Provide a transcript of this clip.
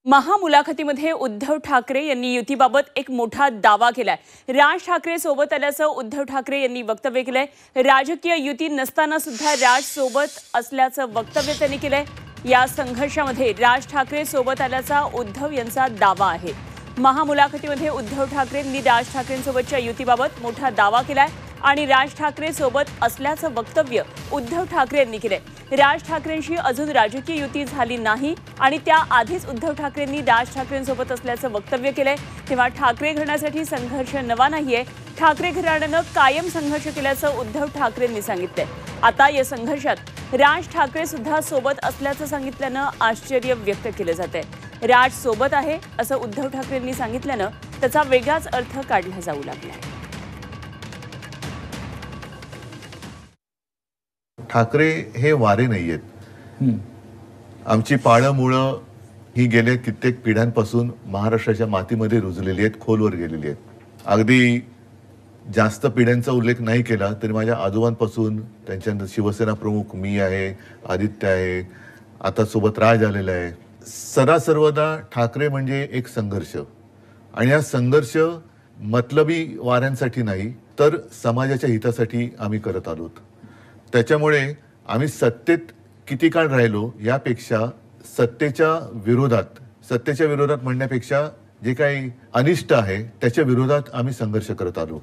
महामुलाखतीमध्ये उद्धव ठाकरे यांनी युतीबाबत एक मोठा दावा केलाय। राज ठाकरे सोबत आल्याचं उद्धव ठाकरे यांनी वक्तव्य केलंय। राजकीय युती नसताना सुद्धा राज सोबत असल्याचं वक्तव्य त्यांनी केलंय। या संघर्षामध्ये राज ठाकरे सोबत आल्याचा उद्धव यांचा दावा आहे। महामुलाखतीमध्ये उद्धव ठाकरेंनी राज ठाकरेंसोबतच्या युतीबाबत मोठा दावा केलाय आणि राज ठाकरे सोबत असल्याचं वक्तव्य उद्धव ठाकरे यांनी केलंय। राज ठाकरेंशी अजून राजकीय युती झाली नाही आणि त्या आधीच उद्धव ठाकरेंनी राज ठाकरेंसोबत असल्याचं वक्तव्य केलंय। तेव्हा ठाकरे घराण्यासाठी संघर्ष नवा नाहीये, ठाकरे घराण्यानं कायम संघर्ष केल्याचं उद्धव ठाकरेंनी सांगितलंय। आता या संघर्षात राज ठाकरे सुद्धा सोबत असल्याचं सांगितल्यानं आश्चर्य व्यक्त केलं जातंय। राज सोबत आहे असं उद्धव ठाकरेंनी सांगितल्यानं त्याचा वेगळाच अर्थ काढला जाऊ लागलाय। ठाकरे हे वारे नाहीयेत। आमची पाळंमुळं ही गेल्या कित्येक पिढ्यांपासून महाराष्ट्राच्या मातीमध्ये रुजलेली आहेत, खोलवर गेलेली आहेत। अगदी जास्त पिढ्यांचा उल्लेख नाही केला तरी माझ्या आजोबांपासून त्यांच्यानंतर शिवसेना प्रमुख मी आहे, आदित्य आहे, आता सोबत राज आलेला आहे। सर्वदा ठाकरे म्हणजे एक संघर्ष आणि हा संघर्ष मतलबी वाऱ्यांसाठी नाही तर समाजाच्या हितासाठी आम्ही करत आलोत। त्याच्यामुळे आम्ही सत्तेत किती काळ राहिलो यापेक्षा सत्तेच्या विरोधात म्हणण्यापेक्षा जे काही अनिष्ट आहे त्याच्या विरोधात आम्ही संघर्ष करत आलो।